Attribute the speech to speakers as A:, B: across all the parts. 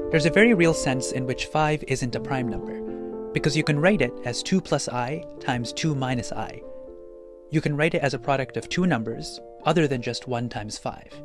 A: There's a very real sense in which 5 isn't a prime number, because you can write it as 2 plus I times 2 minus I. You can write it as a product of two numbers, other than just 1 times 5.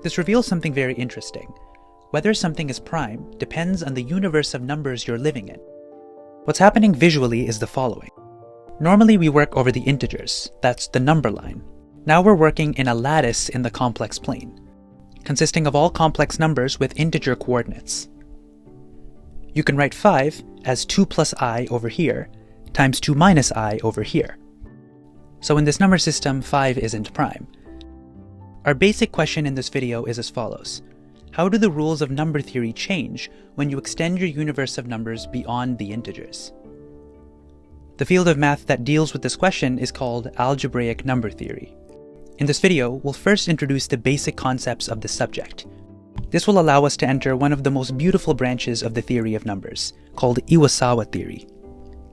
A: This reveals something very interesting. Whether something is prime depends on the universe of numbers you're living in. What's happening visually is the following. Normally we work over the integers, that's the number line. Now we're working in a lattice in the complex plane, consisting of all complex numbers with integer coordinates. You can write 5 as 2 plus I over here times 2 minus I over here. So in this number system, 5 isn't prime. Our basic question in this video is as follows. How do the rules of number theory change when you extend your universe of numbers beyond the integers? The field of math that deals with this question is called Algebraic Number Theory. In this video, we'll first introduce the basic concepts of the subject. This will allow us to enter one of the most beautiful branches of the theory of numbers, called Iwasawa Theory.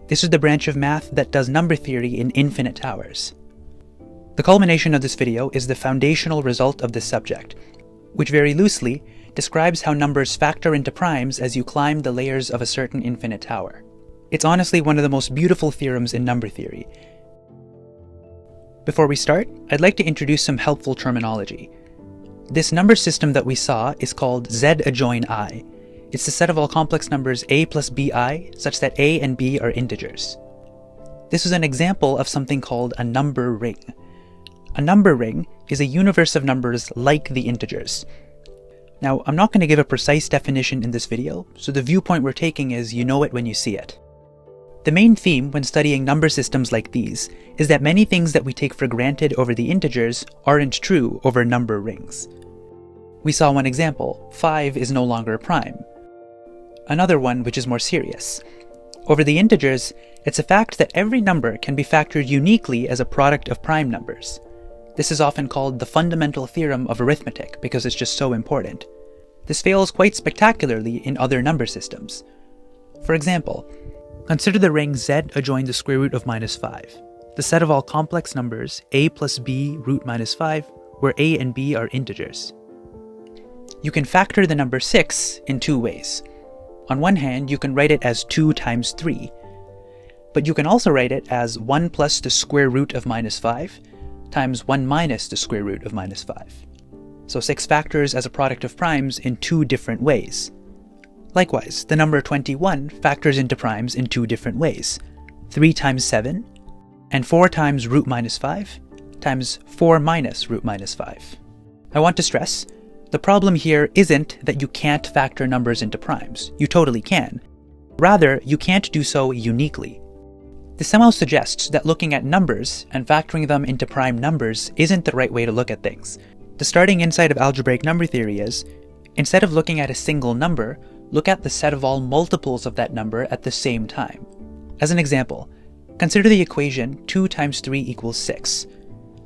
A: This is the branch of math that does number theory in infinite towers. The culmination of this video is the foundational result of this subject, which very loosely describes how numbers factor into primes as you climb the layers of a certain infinite tower. It's honestly one of the most beautiful theorems in number theory. Before we start, I'd like to introduce some helpful terminology. This number system that we saw is called Z adjoin I. It's the set of all complex numbers a plus bi such that a and b are integers. This is an example of something called a number ring. A number ring is a universe of numbers like the integers. Now, I'm not going to give a precise definition in this video, so the viewpoint we're taking is you know it when you see it. The main theme when studying number systems like these is that many things that we take for granted over the integers aren't true over number rings. We saw one example, 5 is no longer a prime. Another one which is more serious. Over the integers, it's a fact that every number can be factored uniquely as a product of prime numbers. This is often called the fundamental theorem of arithmetic because it's just so important. This fails quite spectacularly in other number systems. For example, consider the ring Z adjoin the square root of minus 5, the set of all complex numbers a plus b root minus 5, where a and b are integers. You can factor the number 6 in two ways. On one hand, you can write it as 2 times 3, but you can also write it as 1 plus the square root of minus 5 times 1 minus the square root of minus 5. So 6 factors as a product of primes in two different ways. Likewise, the number 21 factors into primes in two different ways, 3 times 7, and 4 times root minus 5 times 4 minus root minus 5. I want to stress, the problem here isn't that you can't factor numbers into primes. You totally can. Rather, you can't do so uniquely. This somehow suggests that looking at numbers and factoring them into prime numbers isn't the right way to look at things. The starting insight of algebraic number theory is, instead of looking at a single number, look at the set of all multiples of that number at the same time. As an example, consider the equation 2 times 3 equals 6.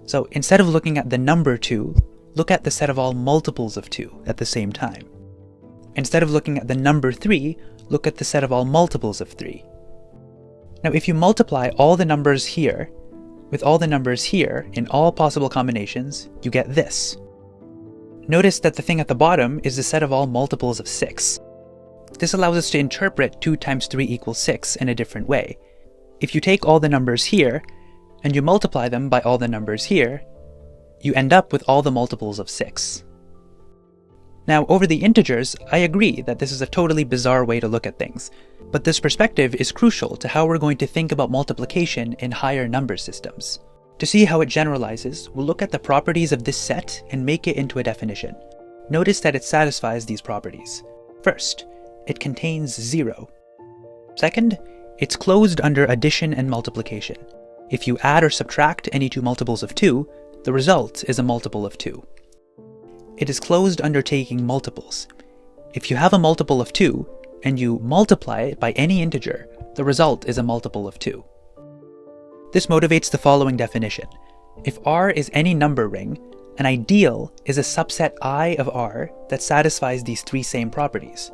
A: So instead of looking at the number 2, look at the set of all multiples of 2 at the same time. Instead of looking at the number 3, look at the set of all multiples of 3. Now if you multiply all the numbers here with all the numbers here in all possible combinations, you get this. Notice that the thing at the bottom is the set of all multiples of 6. This allows us to interpret 2 times 3 equals 6 in a different way. If you take all the numbers here, and you multiply them by all the numbers here, you end up with all the multiples of 6. Now, over the integers, I agree that this is a totally bizarre way to look at things, but this perspective is crucial to how we're going to think about multiplication in higher number systems. To see how it generalizes, we'll look at the properties of this set and make it into a definition. Notice that it satisfies these properties. First, it contains 0. Second, it's closed under addition and multiplication. If you add or subtract any two multiples of 2, the result is a multiple of 2. It is closed under taking multiples. If you have a multiple of 2, and you multiply it by any integer, the result is a multiple of 2. This motivates the following definition. If R is any number ring, an ideal is a subset I of R that satisfies these three same properties.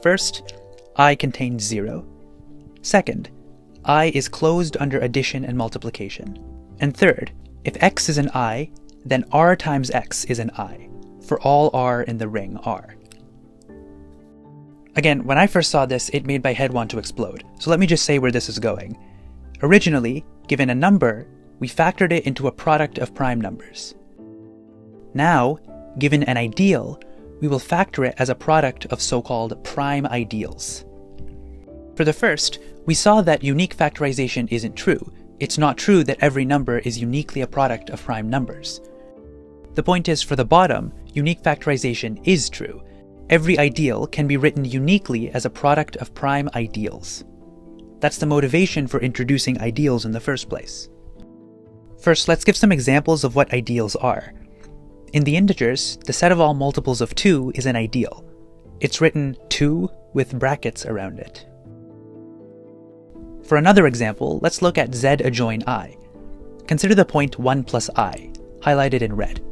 A: First, I contains 0. Second, I is closed under addition and multiplication. And third, if x is an I, then R times x is an I, for all R in the ring R. Again, when I first saw this, it made my head want to explode, so let me just say where this is going. Originally, given a number, we factored it into a product of prime numbers. Now, given an ideal, we will factor it as a product of so-called prime ideals. For the first, we saw that unique factorization isn't true. It's not true that every number is uniquely a product of prime numbers. The point is, for the bottom, unique factorization is true. Every ideal can be written uniquely as a product of prime ideals. That's the motivation for introducing ideals in the first place. First, let's give some examples of what ideals are. In the integers, the set of all multiples of 2 is an ideal. It's written 2 with brackets around it. For another example, let's look at z adjoin I. Consider the point 1 plus I, highlighted in red.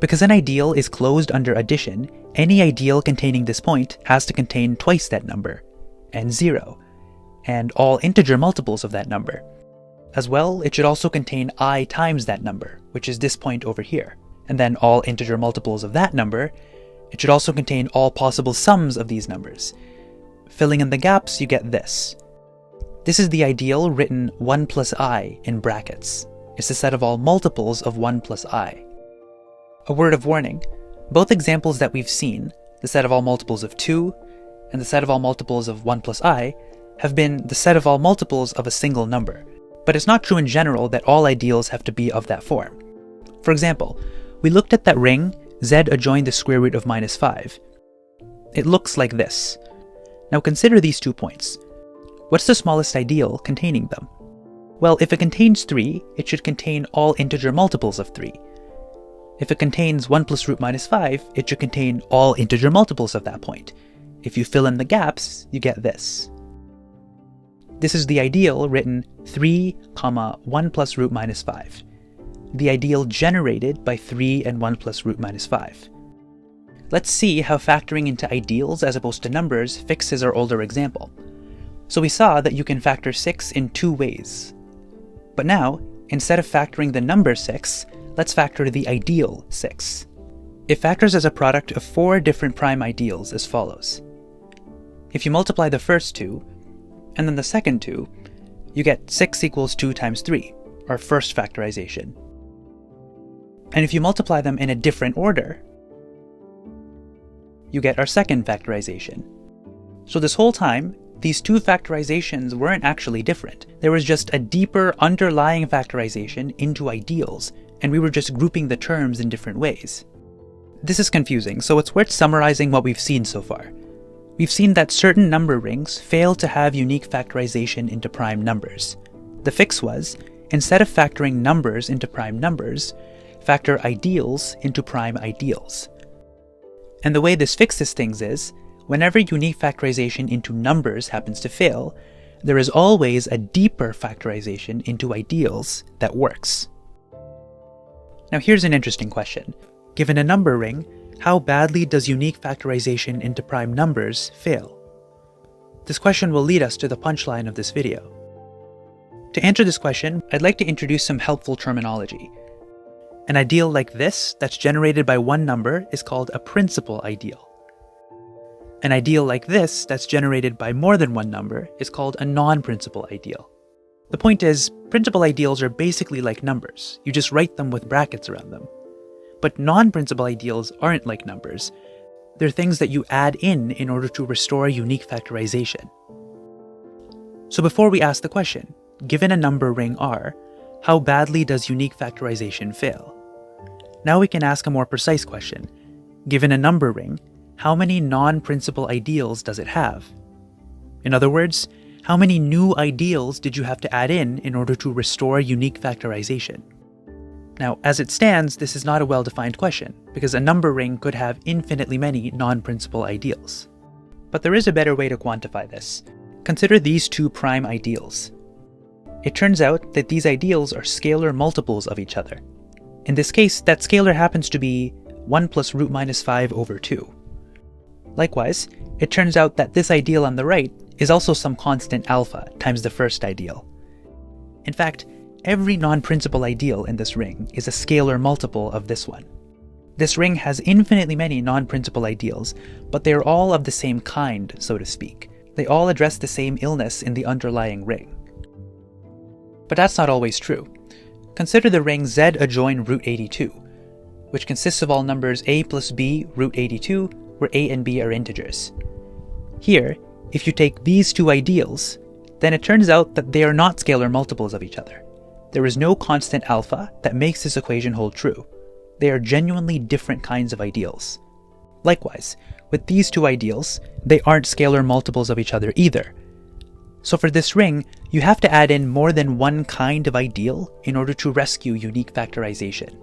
A: Because an ideal is closed under addition, any ideal containing this point has to contain twice that number, and 0, and all integer multiples of that number. As well, it should also contain I times that number, which is this point over here, and then all integer multiples of that number. It should also contain all possible sums of these numbers. Filling in the gaps, you get this. This is the ideal written 1 plus I in brackets. It's the set of all multiples of 1 plus I. A word of warning, both examples that we've seen, the set of all multiples of 2 and the set of all multiples of 1 plus I, have been the set of all multiples of a single number. But it's not true in general that all ideals have to be of that form. For example, we looked at that ring, z adjoin the square root of minus 5. It looks like this. Now consider these 2 points. What's the smallest ideal containing them? Well, if it contains 3, it should contain all integer multiples of 3. If it contains 1 plus root minus 5, it should contain all integer multiples of that point. If you fill in the gaps, you get this. This is the ideal written 3, 1 plus root minus 5. The ideal generated by 3 and 1 plus root minus 5. Let's see how factoring into ideals as opposed to numbers fixes our older example. So we saw that you can factor 6 in 2 ways. But now, instead of factoring the number 6, let's factor the ideal 6. It factors as a product of 4 different prime ideals as follows. If you multiply the first 2, and then the second 2, you get 6 equals 2 times 3, our first factorization. And if you multiply them in a different order, you get our second factorization. So this whole time, these 2 factorizations weren't actually different. There was just a deeper underlying factorization into ideals, and we were just grouping the terms in different ways. This is confusing, so it's worth summarizing what we've seen so far. We've seen that certain number rings fail to have unique factorization into prime numbers. The fix was, instead of factoring numbers into prime numbers, factor ideals into prime ideals. And the way this fixes things is, whenever unique factorization into numbers happens to fail, there is always a deeper factorization into ideals that works. Now here's an interesting question. Given a number ring, how badly does unique factorization into prime numbers fail? This question will lead us to the punchline of this video. To answer this question, I'd like to introduce some helpful terminology. An ideal like this, that's generated by one number, is called a principal ideal. An ideal like this, that's generated by more than one number, is called a non-principal ideal. The point is, principal ideals are basically like numbers. You just write them with brackets around them. But non-principal ideals aren't like numbers. They're things that you add in order to restore unique factorization. So before we ask the question, given a number ring R, how badly does unique factorization fail? Now we can ask a more precise question. Given a number ring, how many non-principal ideals does it have? In other words, how many new ideals did you have to add in order to restore unique factorization? Now, as it stands, this is not a well-defined question, because a number ring could have infinitely many non-principal ideals. But there is a better way to quantify this. Consider these 2 prime ideals. It turns out that these ideals are scalar multiples of each other. In this case, that scalar happens to be 1 plus root minus 5 over 2. Likewise, it turns out that this ideal on the right is also some constant alpha times the first ideal. In fact, every non-principal ideal in this ring is a scalar multiple of this one. This ring has infinitely many non-principal ideals, but they are all of the same kind, so to speak. They all address the same illness in the underlying ring. But that's not always true. Consider the ring Z adjoin root 82, which consists of all numbers a plus b root 82, where a and b are integers. Here, if you take these two ideals, then it turns out that they are not scalar multiples of each other. There is no constant alpha that makes this equation hold true. They are genuinely different kinds of ideals. Likewise, with these two ideals, they aren't scalar multiples of each other either. So for this ring, you have to add in more than one kind of ideal in order to rescue unique factorization.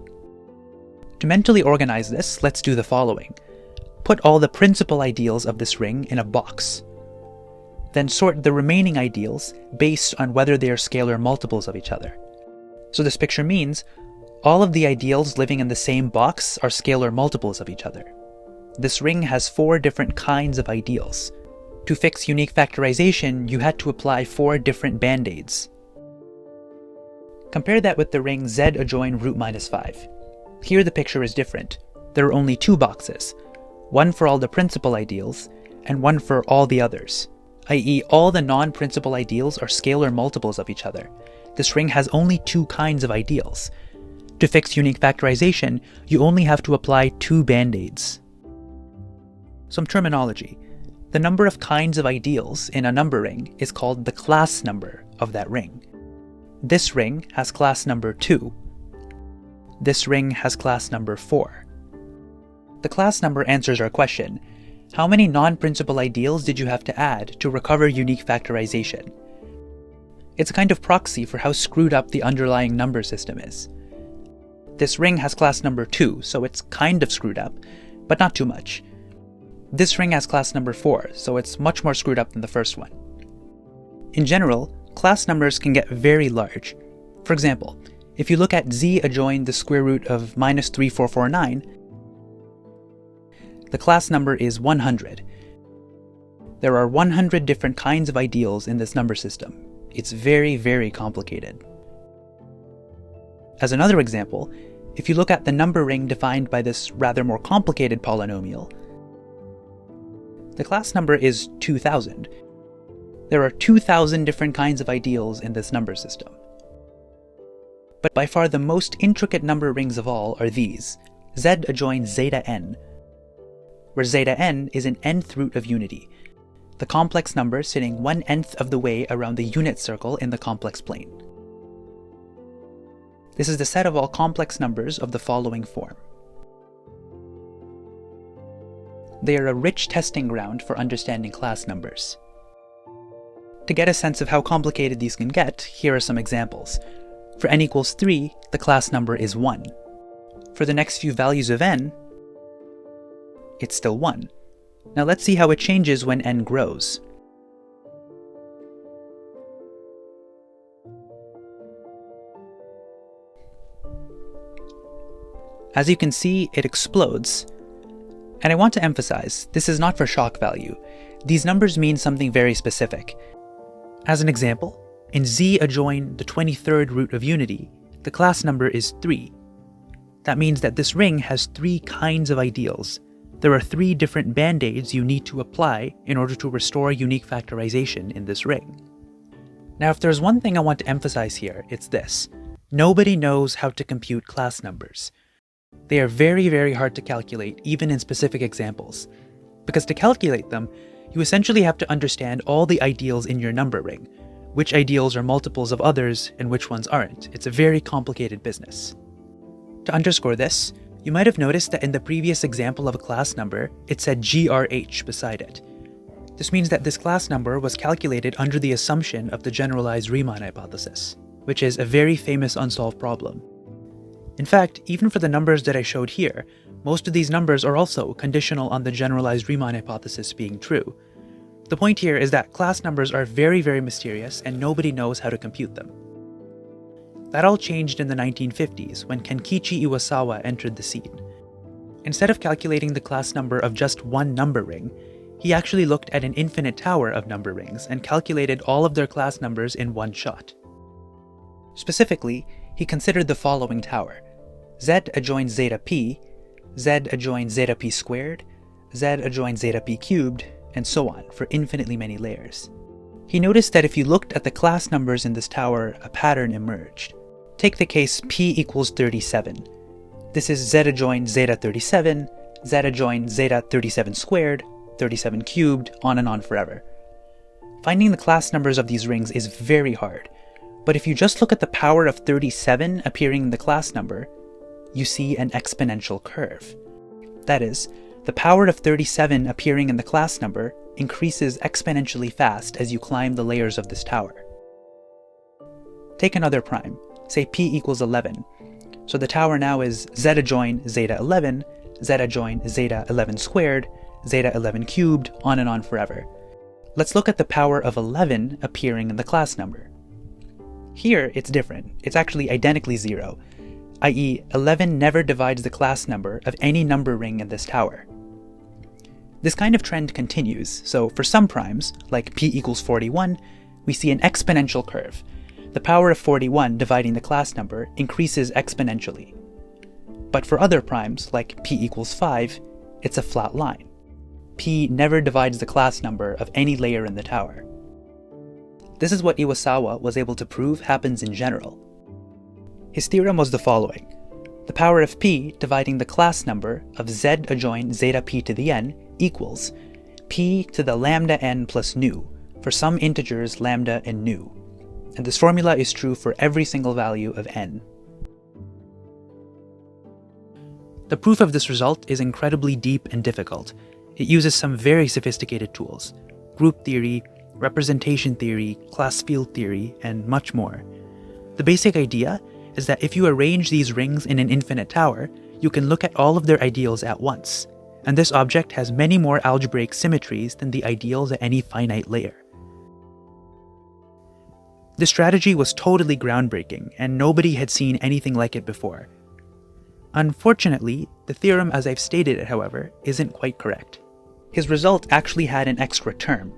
A: To mentally organize this, let's do the following. Put all the principal ideals of this ring in a box. Then sort the remaining ideals based on whether they are scalar multiples of each other. So this picture means all of the ideals living in the same box are scalar multiples of each other. This ring has 4 different kinds of ideals. To fix unique factorization, you had to apply 4 different band-aids. Compare that with the ring Z adjoin root minus 5. Here the picture is different. There are only 2 boxes, one for all the principal ideals, and one for all the others, i.e. all the non-principal ideals are scalar multiples of each other. This ring has only 2 kinds of ideals. To fix unique factorization, you only have to apply 2 band-aids. Some terminology. The number of kinds of ideals in a number ring is called the class number of that ring. This ring has class number 2. This ring has class number 4. The class number answers our question, how many non-principal ideals did you have to add to recover unique factorization? It's a kind of proxy for how screwed up the underlying number system is. This ring has class number 2, so it's kind of screwed up, but not too much. This ring has class number 4, so it's much more screwed up than the first one. In general, class numbers can get very large. For example, if you look at Z adjoin the square root of minus 3449, the class number is 100. There are 100 different kinds of ideals in this number system. It's very, very complicated. As another example, if you look at the number ring defined by this rather more complicated polynomial, the class number is 2000. There are 2000 different kinds of ideals in this number system. But by far the most intricate number rings of all are these, Z adjoin zeta n, where zeta n is an nth root of unity, the complex number sitting 1/nth of the way around the unit circle in the complex plane. This is the set of all complex numbers of the following form. They are a rich testing ground for understanding class numbers. To get a sense of how complicated these can get, here are some examples. For n equals 3, the class number is 1. For the next few values of n, it's still 1. Now let's see how it changes when n grows. As you can see, it explodes. And I want to emphasize, this is not for shock value. These numbers mean something very specific. As an example, in Z adjoin the 23rd root of unity, the class number is 3. That means that this ring has 3 kinds of ideals. There are 3 different band-aids you need to apply in order to restore unique factorization in this ring. Now, if there's one thing I want to emphasize here, it's this. Nobody knows how to compute class numbers. They are very, very hard to calculate, even in specific examples. Because to calculate them, you essentially have to understand all the ideals in your number ring, which ideals are multiples of others and which ones aren't. It's a very complicated business. To underscore this, you might have noticed that in the previous example of a class number, it said GRH beside it. This means that this class number was calculated under the assumption of the generalized Riemann hypothesis, which is a very famous unsolved problem. In fact, even for the numbers that I showed here, most of these numbers are also conditional on the generalized Riemann hypothesis being true. The point here is that class numbers are very, very mysterious and nobody knows how to compute them. That all changed in the 1950s when Kenkichi Iwasawa entered the scene. Instead of calculating the class number of just one number ring, he actually looked at an infinite tower of number rings and calculated all of their class numbers in one shot. Specifically, he considered the following tower: Z adjoins zeta p, z adjoin zeta p squared, z adjoin zeta p cubed, and so on for infinitely many layers. He noticed that if you looked at the class numbers in this tower, a pattern emerged. Take the case p equals 37. This is z adjoin zeta 37, z adjoin zeta 37 squared, 37 cubed, on and on forever. Finding the class numbers of these rings is very hard, but if you just look at the power of 37 appearing in the class number, you see an exponential curve. That is, the power of 37 appearing in the class number increases exponentially fast as you climb the layers of this tower. Take another prime, say p equals 11. So the tower now is z adjoin zeta 11, z adjoin zeta 11 squared, zeta 11 cubed, on and on forever. Let's look at the power of 11 appearing in the class number. Here, it's different. It's actually identically 0, i.e. 11 never divides the class number of any number ring in this tower. This kind of trend continues, so for some primes, like p equals 41, we see an exponential curve. The power of 41 dividing the class number increases exponentially. But for other primes, like p equals 5, it's a flat line. P never divides the class number of any layer in the tower. This is what Iwasawa was able to prove happens in general. His theorem was the following. The power of p dividing the class number of z adjoin zeta p to the n equals p to the lambda n plus nu for some integers lambda and nu. And this formula is true for every single value of n. The proof of this result is incredibly deep and difficult. It uses some very sophisticated tools: group theory, representation theory, class field theory, and much more. The basic idea is that if you arrange these rings in an infinite tower, you can look at all of their ideals at once, and this object has many more algebraic symmetries than the ideals at any finite layer. This strategy was totally groundbreaking, and nobody had seen anything like it before. Unfortunately, the theorem as I've stated it, however, isn't quite correct. His result actually had an extra term,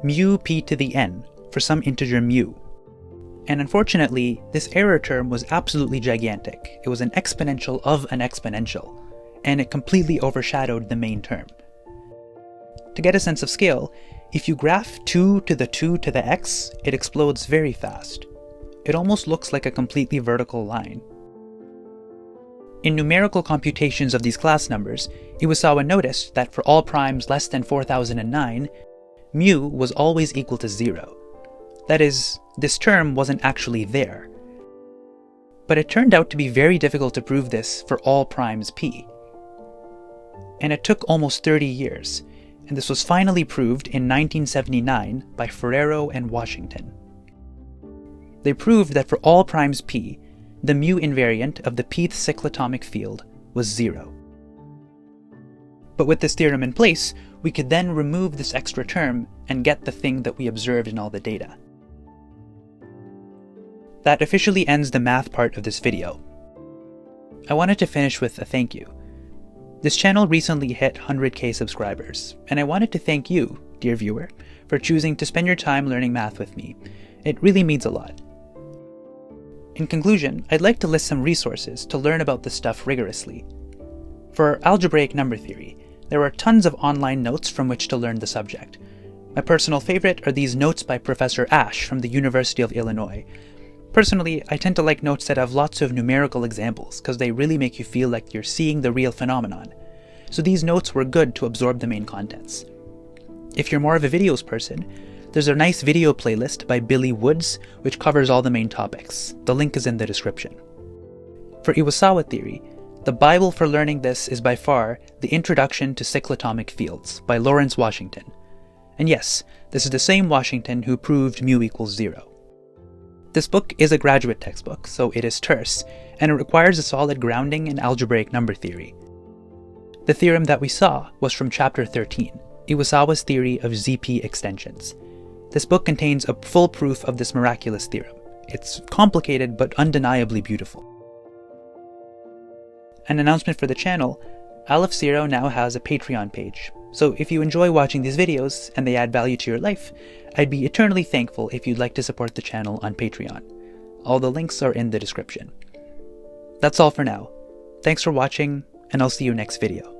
A: mu p to the n, for some integer mu. And unfortunately, this error term was absolutely gigantic. It was an exponential of an exponential, and it completely overshadowed the main term. To get a sense of scale, if you graph 2 to the 2 to the x, it explodes very fast. It almost looks like a completely vertical line. In numerical computations of these class numbers, Iwasawa noticed that for all primes less than 4009, mu was always equal to 0. That is, this term wasn't actually there. But it turned out to be very difficult to prove this for all primes p. And it took almost 30 years, and this was finally proved in 1979 by Ferrero and Washington. They proved that for all primes p, the mu invariant of the pth cyclotomic field was 0. But with this theorem in place, we could then remove this extra term and get the thing that we observed in all the data. That officially ends the math part of this video. I wanted to finish with a thank you. This channel recently hit 100k subscribers, and I wanted to thank you, dear viewer, for choosing to spend your time learning math with me. It really means a lot. In conclusion, I'd like to list some resources to learn about this stuff rigorously. For algebraic number theory, there are tons of online notes from which to learn the subject. My personal favorite are these notes by Professor Ash from the University of Illinois. Personally, I tend to like notes that have lots of numerical examples because they really make you feel like you're seeing the real phenomenon. So these notes were good to absorb the main contents. If you're more of a videos person, there's a nice video playlist by Billy Woods which covers all the main topics. The link is in the description. For Iwasawa theory, the Bible for learning this is by far The Introduction to Cyclotomic Fields by Lawrence Washington. And yes, this is the same Washington who proved mu equals 0. This book is a graduate textbook, so it is terse, and it requires a solid grounding in algebraic number theory. The theorem that we saw was from chapter 13, Iwasawa's theory of ZP extensions. This book contains a full proof of this miraculous theorem. It's complicated but undeniably beautiful. An announcement for the channel, Aleph Zero now has a Patreon page, so if you enjoy watching these videos and they add value to your life, I'd be eternally thankful if you'd like to support the channel on Patreon. All the links are in the description. That's all for now. Thanks for watching, and I'll see you next video.